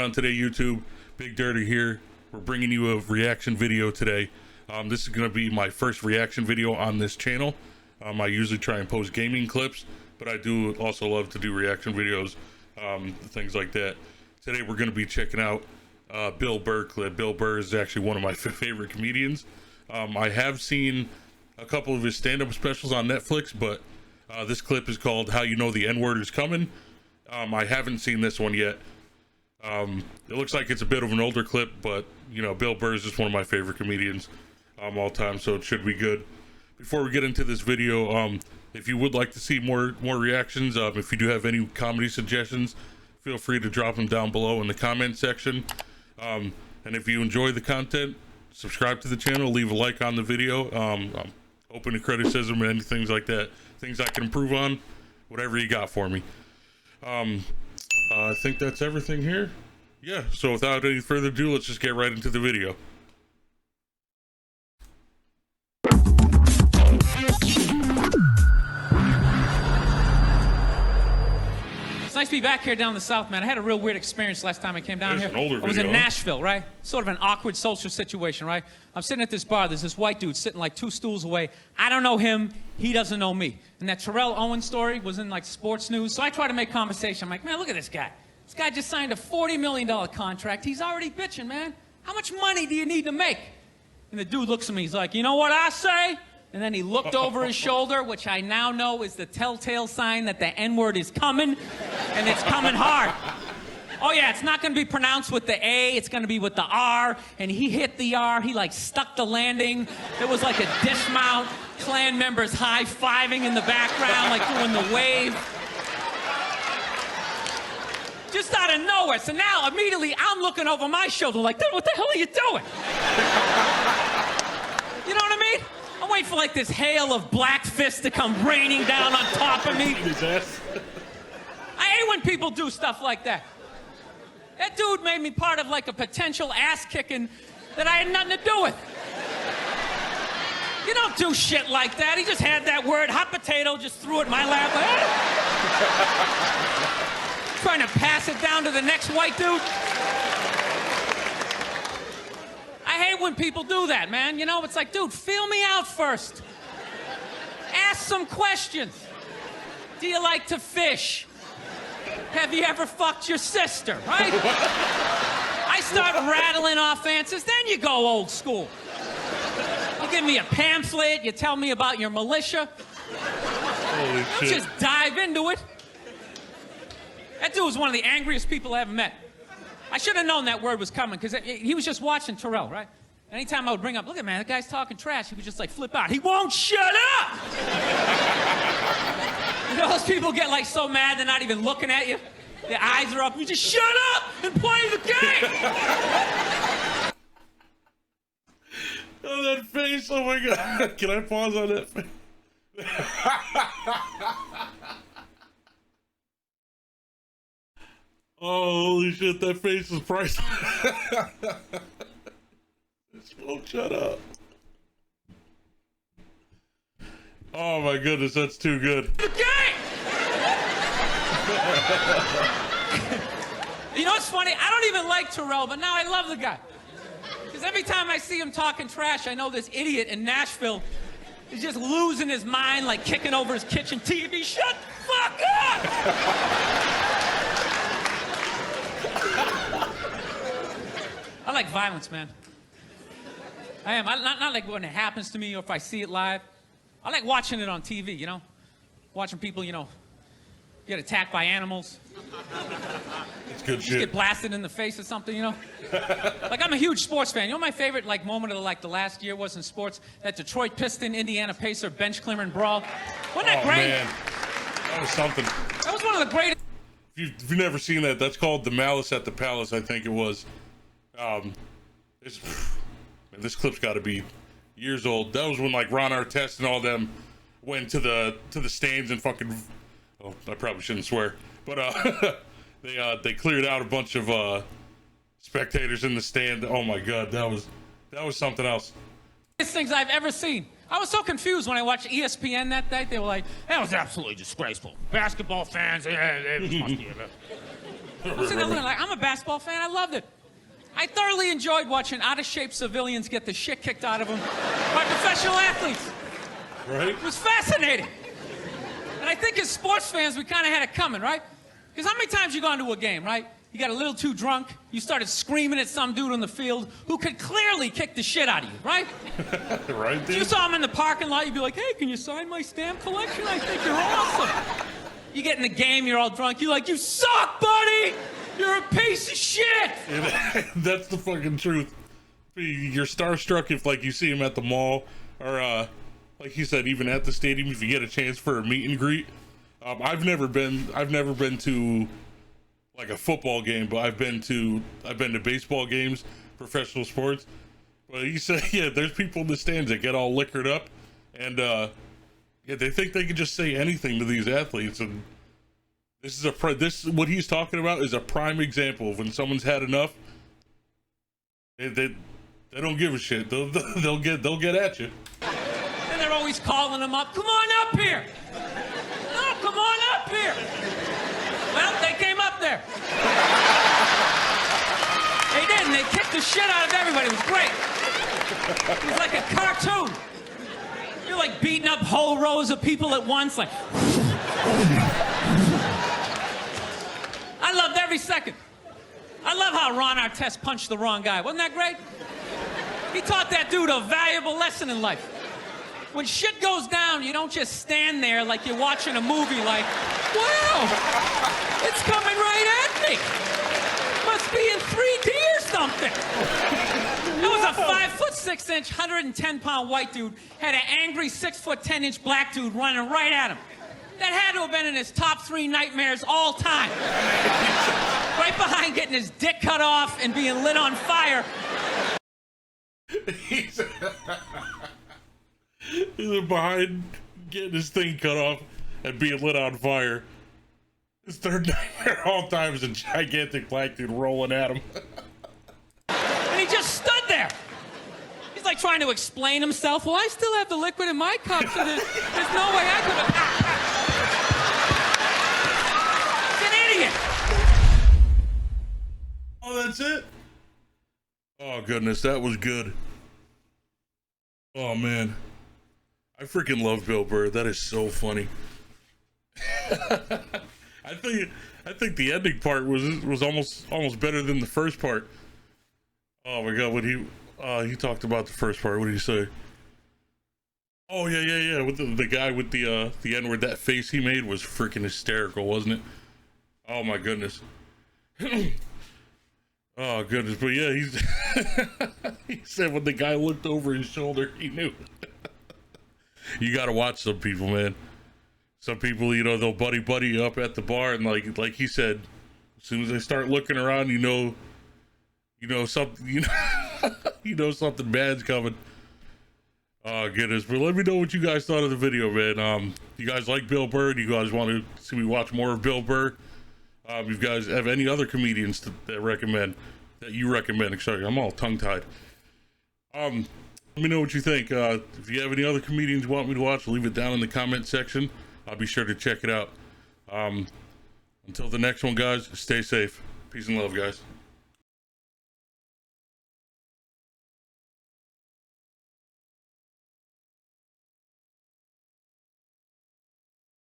on today, YouTube? Big Dirty here. We're bringing you a reaction video today. This is going to be my first reaction video on this channel. I usually try and post gaming clips, but I do also love to do reaction videos, things like that. Today we're going to be checking out Bill Burr clip. Bill Burr is actually one of my favorite comedians. I have seen a couple of his stand-up specials on Netflix, but this clip is called How You Know the N-Word Is Coming. I haven't seen this one yet. It looks like it's a bit of an older clip, but you know, Bill Burr is just one of my favorite comedians all time, so it should be good. Before we get into this video, if you would like to see more reactions, if you do have any comedy suggestions, feel free to drop them down below in the comment section. And if you enjoy the content, subscribe to the channel, leave a like on the video. I'm open to criticism and anything like that, things I can improve on, whatever you got for me. I think that's everything here. Yeah, so without any further ado, let's just get right into the video. It's nice to be back here down in the South, man. I had a real weird experience last time I came down here. I was in Nashville, right? Sort of an awkward social situation, right? I'm sitting at this bar. There's this white dude sitting like 2 stools away. I don't know him. He doesn't know me. And that Terrell Owens story was in like sports news. So I try to make conversation. I'm like, man, look at this guy. This guy just signed a $40 million contract. He's already bitching, man. How much money do you need to make? And the dude looks at me. He's like, you know what I say? And then he looked over his shoulder, which I now know is the telltale sign that the N-word is coming, and it's coming hard. Oh yeah, it's not gonna be pronounced with the A, it's gonna be with the R, and he hit the R, he like stuck the landing. There was like a dismount, Klan members high-fiving in the background, like doing the wave. Just out of nowhere, so now immediately I'm looking over my shoulder like, dude, what the hell are you doing? You know what I mean? I'm waiting for like this hail of black fists to come raining down on top of me. I hate when people do stuff like that. That dude made me part of like a potential ass kicking that I had nothing to do with. You don't do shit like that. He just had that word, hot potato, just threw it in my lap. Trying to pass it down to the next white dude. I hate when people do that, man. You know, it's like, dude, feel me out first. Ask some questions. Do you like to fish? Have you ever fucked your sister, right? I start rattling off answers, then you go old school. You give me a pamphlet, you tell me about your militia. Holy shit. Just dive into it. That dude was one of the angriest people I ever met. I should have known that word was coming, because he was just watching Terrell, right? Anytime I would bring up, look at man, that guy's talking trash, he would just like flip out. He won't shut up! You know, those people get like so mad they're not even looking at you. Their eyes are up. You just shut up and play the game! Oh, that face, oh my God. Can I pause on that face? Oh, holy shit, that face is priceless. Won't shut up. Oh my goodness, that's too good. The game! You know what's funny? I don't even like Terrell, but now I love the guy. Because every time I see him talking trash, I know this idiot in Nashville is just losing his mind, like kicking over his kitchen TV. Shut the fuck up! I like violence, man. I am. Not like when it happens to me or if I see it live. I like watching it on TV, you know? Watching people, you know, get attacked by animals. It's good Just shit. get blasted in the face or something, you know? Like, I'm a huge sports fan. You know my favorite, like, moment of, like, the last year was in sports? That Detroit Piston, Indiana Pacer bench clearing brawl. Wasn't that great? Man. That was something. That was one of the greatest. If you've never seen that, that's called The Malice at the Palace, I think it was. This clip's got to be years old. That was when like Ron Artest and all them went to the stands and fucking. Oh, I probably shouldn't swear, but they cleared out a bunch of spectators in the stand. Oh my God, that was something else. Things I've ever seen. I was so confused when I watched ESPN that night. They were like, that was absolutely disgraceful. Basketball fans, it must be. I'm sitting there looking like, I'm a basketball fan. I loved it. I thoroughly enjoyed watching out-of-shape civilians get the shit kicked out of them by professional athletes. Right? It was fascinating. And I think as sports fans, we kind of had it coming, right? Because how many times you gone to a game, right? You got a little too drunk, you started screaming at some dude on the field who could clearly kick the shit out of you, right? Right, dude? If you saw him in the parking lot, you'd be like, hey, can you sign my stamp collection? I think you're awesome. You get in the game, you're all drunk, you're like, you suck, buddy! You're a piece of shit! That's the fucking truth. You're starstruck if, like, you see him at the mall, or, like you said, even at the stadium, if you get a chance for a meet and greet. I've never been to like a football game, but I've been to baseball games, professional sports. But you say, yeah, there's people in the stands that get all liquored up, and yeah, they think they can just say anything to these athletes. And this is what he's talking about is a prime example of when someone's had enough. They don't give a shit. They'll get at you. And they're always calling them up. Come on up here. No, come on up here. Well, they came up there. They did, and they kicked the shit out of everybody. It was great. It was like a cartoon. You're like beating up whole rows of people at once, like. I loved every second. I love how Ron Artest punched the wrong guy. Wasn't that great? He taught that dude a valuable lesson in life. When shit goes down, you don't just stand there like you're watching a movie like, wow, it's coming right at me. Must be in 3D or something. That was a 5'6", 110-pound white dude, had an angry 6'10" black dude running right at him. That had to have been in his top 3 nightmares all time. Right behind getting his dick cut off and being lit on fire. He's behind getting his thing cut off and being lit on fire. His third nightmare all time is a gigantic black dude rolling at him. And he just stood there. He's like trying to explain himself. Well, I still have the liquid in my cup, so there's no way I could have. He's an idiot. Oh, that's it? Oh, goodness, that was good. Oh, man. I freaking love Bill Burr. That is so funny. I think the ending part was almost better than the first part. Oh my god, when he talked about the first part, what did he say? Oh yeah. With the guy with the N-word, that face he made was freaking hysterical, wasn't it? Oh my goodness. Oh goodness, but yeah, he said when the guy looked over his shoulder, he knew. You gotta watch some people, man. Some people, you know, they'll buddy up at the bar, and like he said, as soon as they start looking around, you know something, you know something bad's coming. Oh goodness, but let me know what you guys thought of the video, man. You guys like Bill Burr? Do you guys want to see me watch more of Bill Burr? If you guys have any other comedians that you recommend, sorry, I'm all tongue-tied. Let me know what you think. If you have any other comedians you want me to watch, leave it down in the comment section. I'll be sure to check it out. Until the next one, guys, stay safe. Peace and love, guys.